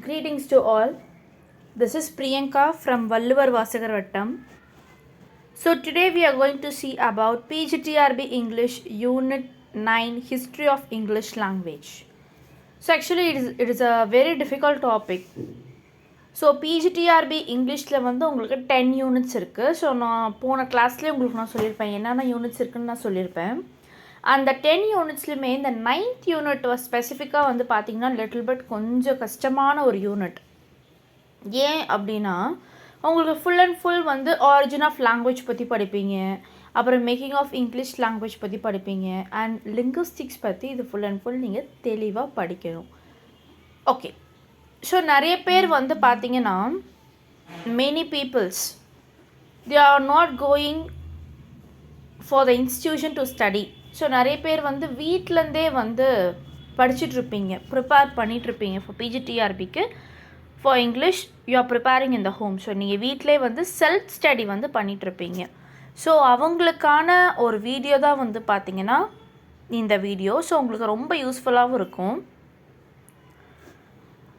Greetings to all. This is Priyanka from Valluvar Vasagar Vattam. So today we are going to see about PGTRB English Unit 9 History of English Language. So actually it is a very difficult topic. So PGTRB இங்கிலீஷில் வந்து உங்களுக்கு 10 units இருக்குது. So நான் போன கிளாஸ்லேயே உங்களுக்கு நான் சொல்லியிருப்பேன் என்னென்ன யூனிட்ஸ் இருக்குதுன்னு நான் சொல்லியிருப்பேன். அந்த 10 யூனிட்ஸ்லையுமே இந்த 9th யூனிட் ஸ்பெசிஃபிக்காக வந்து பார்த்திங்கன்னா லிட்டில் பட் கொஞ்சம் கஷ்டமான ஒரு யூனிட். ஏன் அப்படின்னா உங்களுக்கு ஃபுல் அண்ட் ஃபுல் வந்து ஆரிஜின் ஆஃப் லாங்குவேஜ் பற்றி படிப்பீங்க, அப்புறம் மேக்கிங் ஆஃப் இங்கிலீஷ் லாங்குவேஜ் பற்றி படிப்பீங்க, அண்ட் லிங்குவிஸ்டிக்ஸ் பற்றி இது ஃபுல் அண்ட் ஃபுல் நீங்கள் தெளிவாக படிக்கணும். ஓகே, ஸோ நிறைய பேர் வந்து பார்த்திங்கன்னா many peoples they are not going for the institution to study. So நிறைய பேர் வந்து வீட்டிலேருந்தே வந்து படிச்சுட்ருப்பீங்க, ப்ரிப்பேர் பண்ணிகிட்ருப்பீங்க ஃபார் பிஜிடிஆர்பிக்கு. For English you are preparing in the home. So நீங்கள் வீட்டிலே வந்து செல்ஃப் ஸ்டடி வந்து பண்ணிகிட்ருப்பீங்க. ஸோ அவங்களுக்கான ஒரு வீடியோ தான் வந்து பார்த்திங்கன்னா இந்த வீடியோ. ஸோ உங்களுக்கு ரொம்ப யூஸ்ஃபுல்லாகவும் இருக்கும்.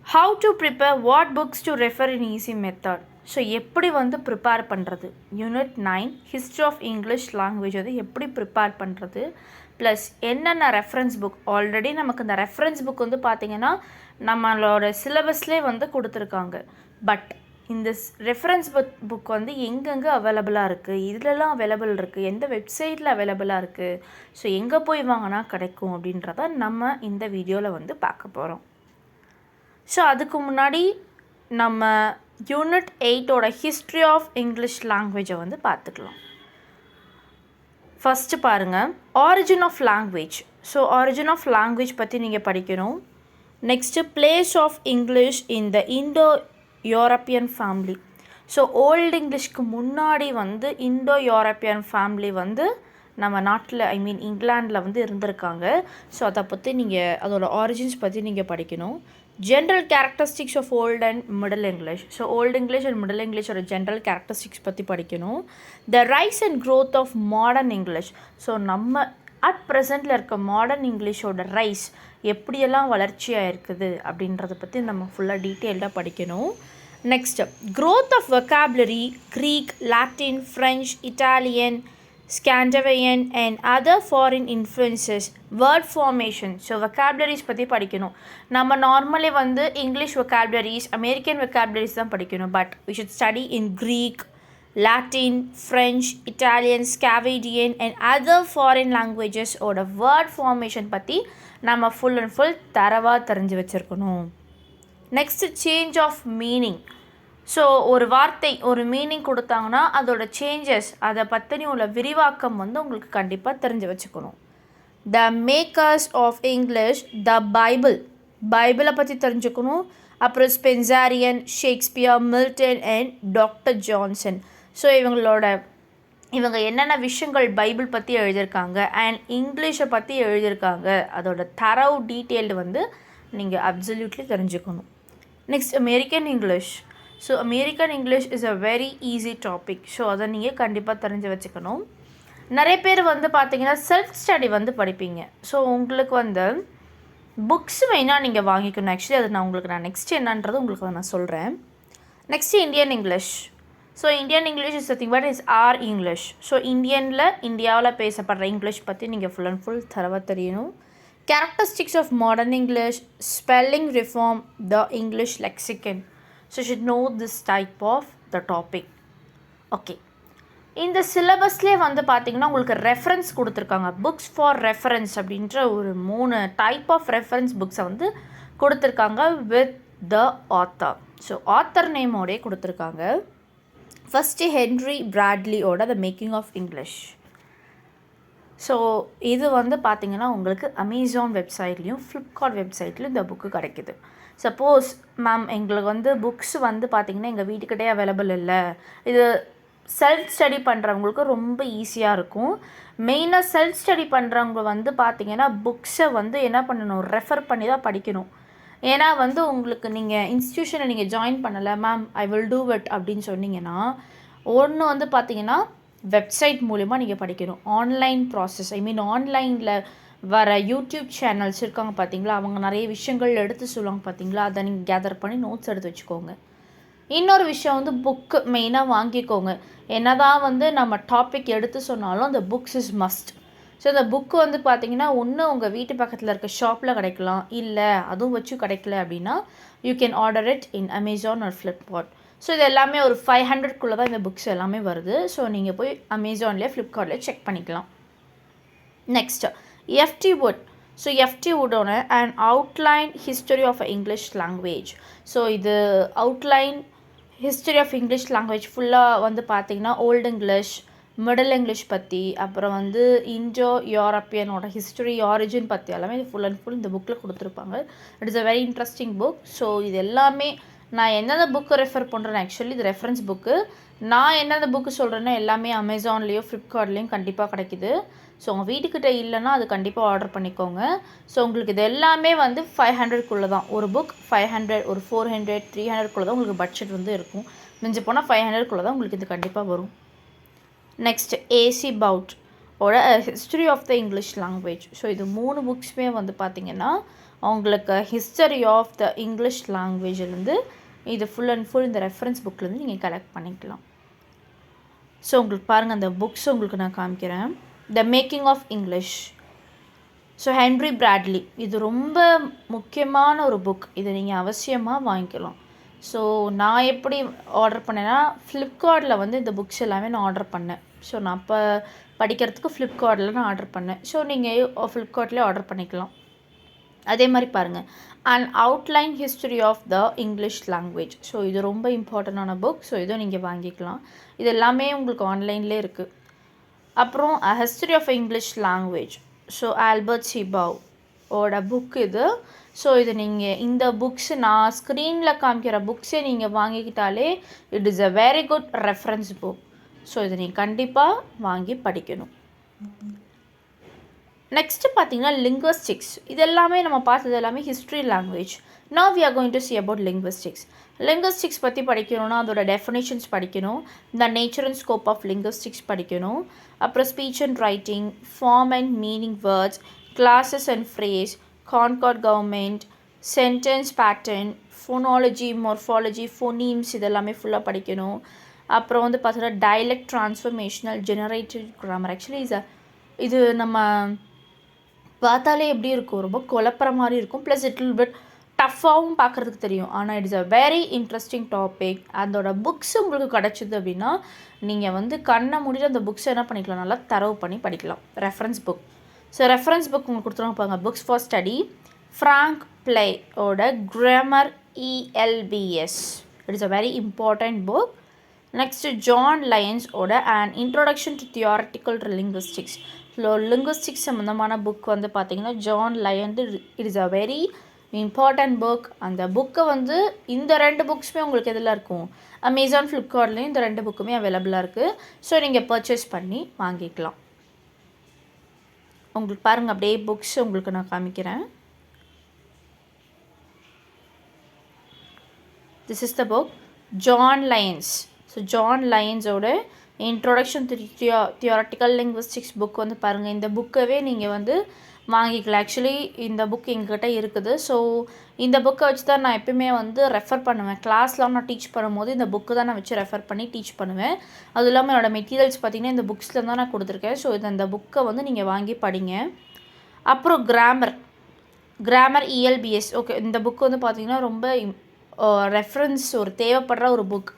How to prepare what books to refer in easy method. So எப்படி வந்து ப்ரிப்பேர் பண்ணுறது, unit 9 history of English language வந்து எப்படி ப்ரிப்பேர் பண்ணுறது, ப்ளஸ் என்னென்ன ரெஃபரன்ஸ் புக். ஆல்ரெடி நமக்கு இந்த ரெஃபரன்ஸ் புக் வந்து பார்த்திங்கன்னா நம்மளோட சிலபஸ்லேயே வந்து கொடுத்துருக்காங்க. பட் இந்த ரெஃபரன்ஸ் புக் வந்து எங்கெங்கே அவைலபிளாக இருக்குது, இதிலலாம் அவைலபிள் இருக்குது, எந்த வெப்சைட்டில் அவைலபிளாக இருக்குது, ஸோ எங்கே போய் வாங்கினா கிடைக்கும் அப்படின்றத நம்ம இந்த வீடியோவில் வந்து பார்க்க போகிறோம். ஸோ அதுக்கு முன்னாடி நம்ம யூனிட் 8ஓட ஹிஸ்ட்ரி ஆஃப் இங்கிலீஷ் லாங்குவேஜை வந்து பார்த்துக்கலாம். ஃபஸ்ட்டு பாருங்கள், origin of language. So origin of language பற்றி நீங்கள் படிக்கணும். Next place of English in the Indo European family. So old இங்கிலீஷ்க்கு முன்னாடி வந்து இண்டோ யூரோப்பியன் ஃபேமிலி வந்து நம்ம நாட்டில் இங்கிலாண்டில் வந்து இருந்திருக்காங்க. ஸோ அதை பற்றி நீங்கள் அதோட ஆரிஜின்ஸ் பற்றி நீங்கள் படிக்கணும். General characteristics of old and middle English. So old English and middle இங்கிலீஷோட ஜென்ரல் கேரக்டரிஸ்டிக்ஸ் பற்றி படிக்கணும். The rise and growth of modern English. So நம்ம அட் ப்ரெசண்ட்டில் இருக்க மாடர்ன் இங்கிலீஷோட ரைஸ் எப்படியெல்லாம் வளர்ச்சியாக இருக்குது அப்படின்றத பற்றி நம்ம ஃபுல்லாக டீட்டெயில்டாக படிக்கணும். Next growth of vocabulary, Greek, Latin, French, Italian, Scandinavian and other foreign influences, word formation. So vocabularies பற்றி படிக்கணும். நம்ம நார்மலி வந்து இங்கிலீஷ் vocabularies, அமெரிக்கன் vocabularies தான் படிக்கணும். But we should study in Greek, Latin, French, Italian, Scandinavian and other foreign languages ஓட word formation பற்றி நம்ம full and full தரவாக தெரிஞ்சு வச்சுருக்கணும். Next change of meaning. So ஒரு வார்த்தை ஒரு மீனிங் கொடுத்தாங்கன்னா அதோட சேஞ்சஸ், அதை பற்றின உள்ள விரிவாக்கம் வந்து உங்களுக்கு கண்டிப்பாக தெரிஞ்சு வச்சுக்கணும். The makers of English, the பைபிளை பற்றி தெரிஞ்சுக்கணும். அப்புறம் Spenserian, Shakespeare, Milton and doctor Johnson. So இவங்க என்னென்ன விஷயங்கள் பைபிள் பற்றி எழுதியிருக்காங்க அண்ட் இங்கிலீஷை பற்றி எழுதியிருக்காங்க, அதோட தரவு டீட்டெயில்டு வந்து நீங்கள் அப்சல்யூட்லி தெரிஞ்சுக்கணும். Next American English. So American English is a very easy topic. So அதை நீங்கள் கண்டிப்பாக தெரிஞ்சு வச்சுக்கணும். நிறைய பேர் வந்து பார்த்திங்கன்னா செல்ஃப் ஸ்டடி வந்து படிப்பீங்க. ஸோ உங்களுக்கு வந்து புக்ஸ் வேணால் நீங்கள் வாங்கிக்கணும். ஆக்சுவலி அது நான் நெக்ஸ்ட் என்னன்றது உங்களுக்கு நான் சொல்கிறேன். Next Indian English. So Indian English is thing but is R English. So இந்தியாவில் பேசப்படுற இங்கிலீஷ் பற்றி நீங்கள் ஃபுல் அண்ட் ஃபுல் தரவாக தெரியணும். Characteristics of modern English, spelling reform, the English lexicon. So you should know this type of the topic. Okay, இந்த சிலபஸ்லேயே வந்து பார்த்திங்கன்னா உங்களுக்கு ரெஃபரன்ஸ் கொடுத்துருக்காங்க. புக்ஸ் ஃபார் ரெஃபரன்ஸ் அப்படின்ற ஒரு 3 டைப் ஆஃப் ரெஃபரன்ஸ் புக்ஸை வந்து கொடுத்துருக்காங்க with the author. So author நேமோடே கொடுத்துருக்காங்க. ஃபஸ்ட்டு ஹென்ரி பிராட்லியோட the making of English. So இது வந்து பார்த்திங்கன்னா உங்களுக்கு அமேசான் வெப்சைட்லேயும் ஃப்ளிப்கார்ட் வெப்சைட்லேயும் இந்த புக்கு கிடைக்கிது. சப்போஸ் மேம் எங்களுக்கு வந்து புக்ஸ் வந்து பார்த்திங்கன்னா எங்கள் வீட்டுக்கிட்டே அவைலபிள் இல்லை, இது செல்ஃப் ஸ்டடி பண்ணுறவங்களுக்கு ரொம்ப ஈஸியாக இருக்கும். மெயினாக செல்ஃப் ஸ்டடி பண்ணுறவங்க வந்து பார்த்திங்கன்னா புக்ஸை வந்து என்ன பண்ணணும், ரெஃபர் பண்ணி தான் படிக்கணும். ஏன்னா வந்து உங்களுக்கு நீங்கள் இன்ஸ்டியூஷனை நீங்கள் ஜாயின் பண்ணலை, ma'am I will do it அப்படின்னு சொன்னீங்கன்னா ஒன்று வந்து பார்த்திங்கன்னா வெப்சைட் மூலிமா நீங்கள் படிக்கணும். ஆன்லைன் ப்ராசஸ் ஆன்லைனில் வர யூடியூப் சேனல்ஸ் இருக்காங்க பார்த்தீங்களா, அவங்க நிறைய விஷயங்கள் எடுத்து சொல்லுவாங்க பார்த்தீங்களா, அதை நீங்கள் கேதர் பண்ணி நோட்ஸ் எடுத்து வச்சுக்கோங்க. இன்னொரு விஷயம் வந்து புக்கு மெயினாக வாங்கிக்கோங்க. என்ன தான் வந்து நம்ம டாபிக் எடுத்து சொன்னாலும் அந்த புக்ஸ் இஸ் மஸ்ட். ஸோ அந்த புக்கு வந்து பார்த்தீங்கன்னா ஒன்று உங்கள் வீட்டு பக்கத்தில் இருக்க ஷாப்பில் கிடைக்கலாம், இல்லை அதுவும் வச்சு கிடைக்கல அப்படின்னா you can order it in Amazon R Flipkart. So இது எல்லாமே ஒரு 500க்குள்ளே தான் இந்த புக்ஸ் எல்லாமே வருது. ஸோ நீங்கள் போய் அமேசான்லேயே ஃப்ளிப்கார்ட்லேயே செக் பண்ணிக்கலாம். Next F T Wood. So F T வுட்டோட and outline history of English language. So இது outline history of English language ஃபுல்லாக வந்து பார்த்திங்கன்னா ஓல்டு இங்கிலீஷ், மிடில் இங்கிலீஷ் பற்றி, அப்புறம் வந்து இண்டோ யூரோப்பியனோட ஹிஸ்டரி ஆரிஜின் பற்றி எல்லாமே இது ஃபுல் அண்ட் ஃபுல் இந்த புக்கில் கொடுத்துருப்பாங்க. It is a very interesting book. So இது எல்லாமே நான் எந்தெந்த புக்கு ரெஃபர் பண்ணுறேன், ஆக்சுவலி இது ரெஃபரன்ஸ் புக்கு. நான் எந்தெந்த புக்கு சொல்கிறேன்னா எல்லாமே அமேசான்லேயும் ஃப்ளிப்கார்ட்லேயும் கண்டிப்பாக கிடைக்கிது. ஸோ உங்கள் வீட்டுக்கிட்ட இல்லைன்னா அது கண்டிப்பாக ஆர்டர் பண்ணிக்கோங்க. ஸோ உங்களுக்கு இது எல்லாமே வந்து 500க்குள்ளே தான். ஒரு புக் 500, ஒரு 400, 300க்குள்ளே தான் உங்களுக்கு பட்ஜெட் வந்து இருக்கும். மிஞ்சி போனால் 500க்குள்ளே தான் உங்களுக்கு இது கண்டிப்பாக வரும். நெக்ஸ்ட் ஏசி பவுட் ஓட history of the English language. So இது 3 புக்ஸுமே வந்து பார்த்திங்கன்னா உங்களுக்கு ஹிஸ்டரி ஆஃப் த இங்கிலீஷ் லாங்குவேஜ்லேருந்து இது ஃபுல் அண்ட் ஃபுல் இந்த ரெஃபரன்ஸ் புக்லேருந்து நீங்கள் கலெக்ட் பண்ணிக்கலாம். ஸோ உங்களுக்கு பாருங்கள் அந்த புக்ஸ் உங்களுக்கு நான் காமிக்கிறேன். The making of English. So Henry Bradley இது ரொம்ப முக்கியமான ஒரு புக். இதை நீங்கள் அவசியமாக வாங்கிக்கலாம். ஸோ நான் எப்படி ஆர்டர் பண்ணேன்னா ஃப்ளிப்கார்ட்டில் வந்து இந்த புக்ஸ் எல்லாமே நான் ஆர்டர் பண்ணேன். ஸோ நான் அப்போ படிக்கிறதுக்கு ஃப்ளிப்கார்ட்டில் நான் ஆர்டர் பண்ணேன். ஸோ நீங்கள் ஃப்ளிப்கார்ட்லேயே ஆர்டர் பண்ணிக்கலாம். அதே மாதிரி பாருங்கள் and outline history of the English language. So இது ரொம்ப இம்பார்ட்டண்டான புக். ஸோ இதுவும் நீங்கள் வாங்கிக்கலாம். இது எல்லாமே உங்களுக்கு ஆன்லைன்லேயே இருக்குது. அப்புறம் history of English language. So Albert C Baugh ஓட புக் இது. ஸோ இது நீங்கள் இந்த புக்ஸ் நான் ஸ்க்ரீனில் காமிக்கிற புக்ஸே நீங்கள் வாங்கிக்கிட்டாலே it is a very good reference book. So இதை நீங்கள் கண்டிப்பாக வாங்கி படிக்கணும். நெக்ஸ்ட்டு பார்த்தீங்கன்னா லிங்குவிஸ்டிக்ஸ். இது எல்லாமே நம்ம பார்த்தது எல்லாமே history language. Now we are going to see about linguistics. Linguistics பற்றி படிக்கணும்னா அதோட டெஃபினேஷன்ஸ் படிக்கணும், the nature and scope of linguistics படிக்கணும், அப்புறம் speech and writing, form and meaning words, classes and phrase, concord government, sentence pattern, phonology, morphology, phonemes இதெல்லாமே ஃபுல்லாக படிக்கணும். அப்புறம் வந்து பார்த்தீங்கன்னா dialect, transformational, generative grammar. Actually இது நம்ம பார்த்தாலே எப்படி இருக்கும், ரொம்ப குழப்புற மாதிரி இருக்கும். ப்ளஸ் இட் வில் பிட் டஃப்பாகவும் பார்க்குறதுக்கு தெரியும். ஆனால் it is a very interesting topic. அதோட புக்ஸ் உங்களுக்கு கிடச்சிது அப்படின்னா நீங்கள் வந்து கண்ணை மூடிட்டு அந்த புக்ஸ் என்ன பண்ணிக்கலாம், நல்லா தரவு பண்ணி படிக்கலாம். Reference book. So reference book உங்களுக்கு கொடுத்துருவாங்க பாருங்க. புக்ஸ் ஃபார் ஸ்டடி ஃப்ராங்க் பிளேயோட grammar ELBS. It is a very important book. Next John லயன்ஸோட and introduction to theoretical linguistics. So linguistics சம்மந்தமான புக் வந்து பார்த்திங்கன்னா John Lyon. It is a very important book. அந்த புக்கை வந்து இந்த 2 புக்ஸுமே உங்களுக்கு எதில் இருக்கும், அமேசான், ஃப்ளிப்கார்ட்லேயும் இந்த 2 புக்குமே அவைலபிளாக இருக்குது. ஸோ நீங்கள் பர்ச்சேஸ் பண்ணி வாங்கிக்கலாம். உங்களுக்கு பாருங்கள் அப்படியே புக்ஸ் உங்களுக்கு நான் காமிக்கிறேன். This is the book John Lyons. So John லயன்ஸோட introduction to theoretical linguistics book வந்து பாருங்கள். இந்த புக்கவே நீங்கள் வந்து வாங்கிக்கலாம். ஆக்சுவலி இந்த புக் எங்ககிட்ட இருக்குது. ஸோ இந்த புக்கை வச்சு தான் நான் எப்பயுமே வந்து ரெஃபர் பண்ணுவேன். கிளாஸ்லாம் நான் டீச் பண்ணும்போது இந்த புக்கு தான் நான் வச்சு ரெஃபர் பண்ணி டீச் பண்ணுவேன். அதுவும் இல்லாமல் என்னோடய மெட்டீரியல்ஸ் பார்த்திங்கன்னா இந்த புக்ஸில் தான் நான் கொடுத்துருக்கேன். ஸோ இந்த புக்கை வந்து நீங்கள் வாங்கி படிங்க. அப்புறம் கிராமர் ELBS. ஓகே, இந்த புக்கு வந்து பார்த்திங்கன்னா ரொம்ப ரெஃபரன்ஸ் ஒரு தேவைப்படுற ஒரு புக்.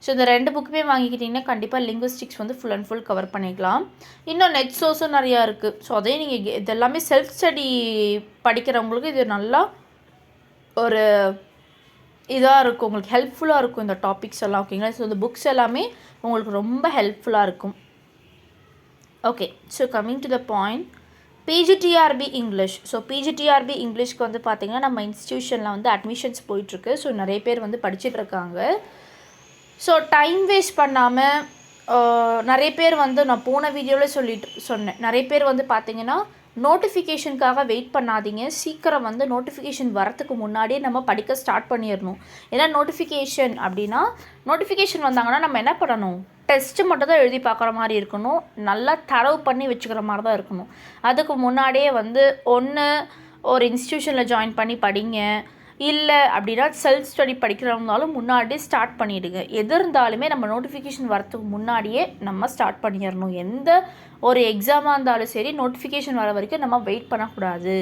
ஸோ இந்த 2 புக்குமே வாங்கிக்கிட்டிங்கன்னா கண்டிப்பாக லிங்குவிஸ்டிக்ஸ் வந்து ஃபுல் அண்ட் ஃபுல் கவர் பண்ணிக்கலாம். இன்னும் நெட் சோர்ஸும் நிறையா இருக்குது. ஸோ அதே நீங்கள் இதெல்லாமே செல்ஃப் ஸ்டடி படிக்கிறவங்களுக்கு இது நல்லா ஒரு இதாக இருக்கும், உங்களுக்கு ஹெல்ப்ஃபுல்லாக இருக்கும் இந்த டாபிக்ஸ் எல்லாம். ஓகேங்களா? ஸோ இந்த புக்ஸ் எல்லாமே உங்களுக்கு ரொம்ப ஹெல்ப்ஃபுல்லாக இருக்கும். Okay, so coming to the point, PGTRB English. So PGTRB இங்கிலீஷ்க்கு வந்து பார்த்திங்கன்னா நம்ம இன்ஸ்டியூஷனில் வந்து அட்மிஷன்ஸ் போயிட்டுருக்கு. ஸோ நிறைய பேர் வந்து படிச்சுட்ருக்காங்க. ஸோ டைம் வேஸ்ட் பண்ணாமல் நிறைய பேர் வந்து நான் போன வீடியோவில் சொன்னேன். நிறைய பேர் வந்து பார்த்திங்கன்னா நோட்டிஃபிகேஷனுக்காக வெயிட் பண்ணாதீங்க. சீக்கிரம் வந்து நோட்டிஃபிகேஷன் வரத்துக்கு முன்னாடியே நம்ம படிக்க ஸ்டார்ட் பண்ணிடணும். ஏன்னா நோட்டிஃபிகேஷன் அப்படின்னா நோட்டிஃபிகேஷன் வந்தாங்கன்னா நம்ம என்ன பண்ணணும், டெஸ்ட்டு மட்டும் தான் எழுதி பார்க்குற மாதிரி இருக்கணும். நல்லா தரவு பண்ணி வச்சுக்கிற மாதிரி தான் இருக்கணும். அதுக்கு முன்னாடியே வந்து ஒன்று ஒரு இன்ஸ்டியூஷனில் ஜாயின் பண்ணி படிங்க, இல்லை அப்படின்னா செல்ஃப் ஸ்டடி படிக்கிறவங்களாலும் முன்னாடியே ஸ்டார்ட் பண்ணிவிடுங்க. எது இருந்தாலுமே நம்ம நோட்டிஃபிகேஷன் வரத்துக்கு முன்னாடியே நம்ம ஸ்டார்ட் பண்ணிடணும். எந்த ஒரு எக்ஸாமாக இருந்தாலும் சரி, நோட்டிஃபிகேஷன் வர வரைக்கும் நம்ம வெயிட் பண்ணக்கூடாது.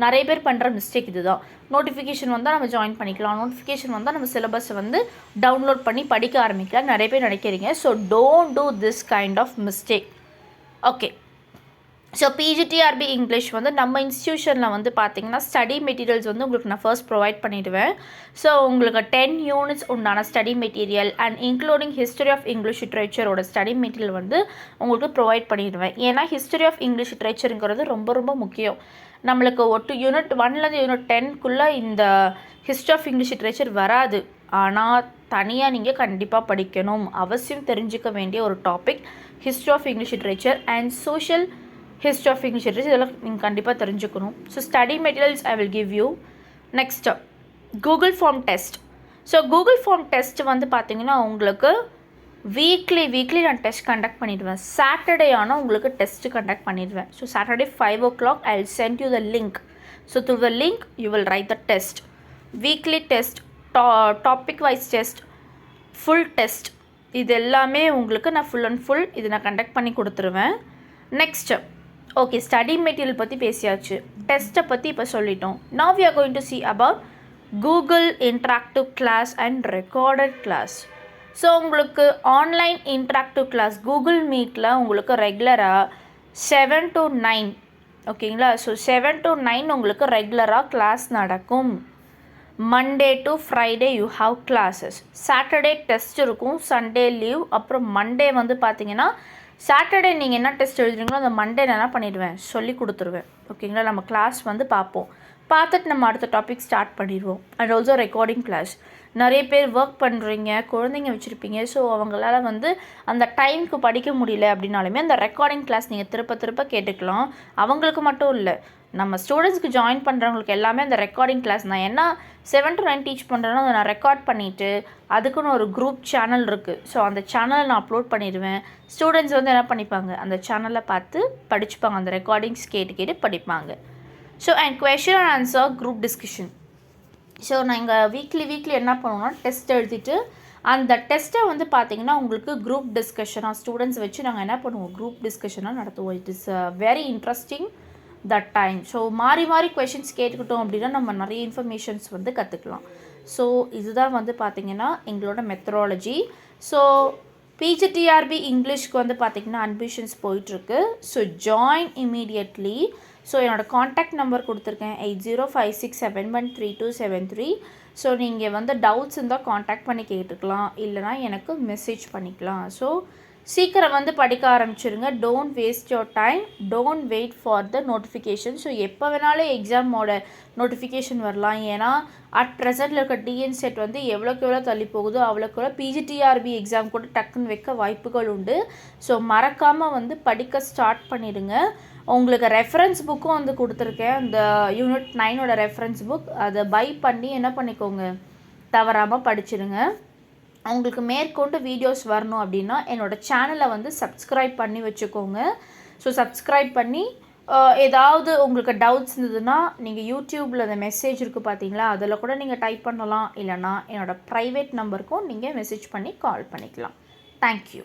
நிறைய பேர் பண்ணுற மிஸ்டேக் இது தான். நோட்டிஃபிகேஷன் வந்தால் நம்ம ஜாயின் பண்ணிக்கலாம், நோட்டிஃபிகேஷன் வந்தால் நம்ம சிலபஸை வந்து டவுன்லோட் பண்ணி படிக்க ஆரம்பிக்கலாம் நிறைய பேர் நினைக்கிறீங்க. So don't do this kind of mistake. Okay, so PGTRB English வந்து நம்ம இன்ஸ்டியூஷனில் வந்து பார்த்திங்கன்னா ஸ்டடி மெட்டீரியல்ஸ் வந்து உங்களுக்கு நான் ஃபர்ஸ்ட் ப்ரொவைட் பண்ணிவிடுவேன். ஸோ உங்களுக்கு 10 யூனிட்ஸ் உண்டான study material and including history of English லிட்ரேச்சரோட ஸ்டடி மெட்டீரியல் வந்து உங்களுக்கு ப்ரொவைட் பண்ணிடுவேன். ஏன்னா ஹிஸ்டரி ஆஃப் இங்கிலீஷ் லிட்ரேச்சருங்கிறது ரொம்ப ரொம்ப முக்கியம். நம்மளுக்கு யூனிட் 1லேருந்து யூனிட் 10க்குள்ளே இந்த ஹிஸ்டரி ஆஃப் இங்கிலீஷ் லிட்ரேச்சர் வராது. ஆனால் தனியாக நீங்கள் கண்டிப்பாக படிக்கணும், அவசியம் தெரிஞ்சிக்க வேண்டிய ஒரு topic history of English literature and social history of English literature. இதெல்லாம் நீங்கள் கண்டிப்பாக தெரிஞ்சுக்கணும். So study materials I will give you. Next Google form test. So Google form test வந்து பார்த்திங்கன்னா உங்களுக்கு வீக்லி நான் டெஸ்ட் கண்டக்ட் பண்ணிடுவேன். சாட்டர்டே ஆனால் உங்களுக்கு டெஸ்ட்டு கண்டக்ட் பண்ணிடுவேன். So Saturday 5 o'clock I will send you the link. So through the link you will write the test. Weekly test, topic wise test, full test, இது எல்லாமே உங்களுக்கு நான் full and full இது நான் conduct பண்ணி கொடுத்துருவேன். Next okay, study material பற்றி பேசியாச்சு, டெஸ்ட்டை பற்றி இப்போ சொல்லிட்டோம். Now we are going to see about Google interactive class and recorded class. So உங்களுக்கு ஆன்லைன் இன்ட்ராக்டிவ் கிளாஸ் கூகுள் மீட்டில் உங்களுக்கு ரெகுலராக 7 to 9 ஓகேங்களா. ஸோ 7 to 9 உங்களுக்கு ரெகுலராக கிளாஸ் நடக்கும். Monday to Friday you have classes. Saturday test இருக்கும், சண்டே லீவ். அப்புறம் மண்டே வந்து பார்த்தீங்கன்னா சாட்டர்டே நீங்கள் என்ன டெஸ்ட் எழுதுறீங்களோ அந்த மண்டே நான் என்ன பண்ணிடுவேன் சொல்லி கொடுத்துருவேன். ஓகேங்களா, நம்ம கிளாஸ் வந்து பார்ப்போம், பார்த்துட்டு நம்ம அடுத்த டாபிக் ஸ்டார்ட் பண்ணிடுவோம். And also recording class. நிறைய பேர் ஒர்க் பண்ணுறீங்க, குழந்தைங்க வச்சுருப்பீங்க, ஸோ அவங்களால வந்து அந்த டைமுக்கு படிக்க முடியல அப்படின்னாலுமே அந்த ரெக்கார்டிங் கிளாஸ் நீங்கள் திருப்ப கேட்டுக்கலாம். அவங்களுக்கு மட்டும் இல்லை, நம்ம ஸ்டூடெண்ட்ஸ்க்கு ஜாயின் பண்ணுறவங்களுக்கு எல்லாமே அந்த ரெக்கார்டிங் கிளாஸ். நான் என்ன 7 to 9 டீச் பண்ணுறேன்னா அதை நான் ரெக்கார்ட் பண்ணிவிட்டு அதுக்குன்னு ஒரு குரூப் சேனல் இருக்குது. ஸோ அந்த சேனலை நான் அப்லோட் பண்ணிடுவேன். ஸ்டூடெண்ட்ஸ் வந்து என்ன பண்ணிப்பாங்க, அந்த சேனலில் பார்த்து படிச்சுப்பாங்க, அந்த ரெக்கார்டிங்ஸ் கேட்டு படிப்பாங்க. So and question and answer group discussion. So நாங்கள் வீக்லி என்ன பண்ணுவோம்னா டெஸ்ட் எழுதிட்டு அந்த டெஸ்ட்டை வந்து பார்த்திங்கன்னா உங்களுக்கு குரூப் டிஸ்கஷனாக ஸ்டூடெண்ட்ஸ் வச்சு நாங்கள் என்ன பண்ணுவோம், குரூப் டிஸ்கஷனாக நடத்துவோம். It is very interesting that time. So மாறி கொஷின்ஸ் கேட்டுக்கிட்டோம் அப்படின்னா நம்ம நிறைய இன்ஃபர்மேஷன்ஸ் வந்து கற்றுக்கலாம். ஸோ இதுதான் வந்து பார்த்திங்கன்னா எங்களோட மெத்தடாலஜி. ஸோ பிஜிடிஆர்பி இங்கிலீஷ்க்கு வந்து பார்த்திங்கன்னா அட்மிஷன்ஸ் போயிட்டுருக்கு. So join immediately. ஸோ என்னோடய காண்டாக்ட் நம்பர் கொடுத்துருக்கேன் 8056713273. ஸோ நீங்கள் வந்து டவுட்ஸ் இருந்தால் காண்டாக்ட் பண்ணி கேட்டுக்கலாம், இல்லைனா எனக்கு மெசேஜ் பண்ணிக்கலாம். ஸோ சீக்கிரம் வந்து படிக்க ஆரம்பிச்சிருங்க. Don't waste your time, don't wait for the notification. So எப்போ வேணாலும் எக்ஸாமோட நோட்டிஃபிகேஷன் வரலாம். ஏன்னா அட் ப்ரெசென்ட்டில் இருக்க டிஎன் செட் வந்து எவ்வளோக்கு எவ்வளோ தள்ளி போகுதோ அவ்வளோக்கு பிஜிடிஆர்பி எக்ஸாம் கூட டக்குன்னு வைக்க வாய்ப்புகள் உண்டு. ஸோ மறக்காமல் வந்து படிக்க ஸ்டார்ட் பண்ணிடுங்க. உங்களுக்கு ரெஃபரன்ஸ் புக்கும் வந்து கொடுத்துருக்கேன், அந்த யூனிட் 9ஓட ரெஃபரன்ஸ் புக். அதை பை பண்ணி என்ன பண்ணிக்கோங்க, தவறாமல் படிச்சிடுங்க. உங்களுக்கு மேற்கொண்டு வீடியோஸ் வரணும் அப்படின்னா என்னோடய சேனலை வந்து சப்ஸ்கிரைப் பண்ணி வச்சுக்கோங்க. ஸோ சப்ஸ்கிரைப் பண்ணி ஏதாவது உங்களுக்கு டவுட்ஸ் இருந்ததுன்னா நீங்கள் யூடியூப்பில் அந்த மெசேஜ் இருக்குது பார்த்தீங்களா, அதில் கூட நீங்கள் டைப் பண்ணலாம், இல்லைனா என்னோடய ப்ரைவேட் நம்பருக்கும் நீங்கள் மெசேஜ் பண்ணி கால் பண்ணிக்கலாம். தேங்க்யூ.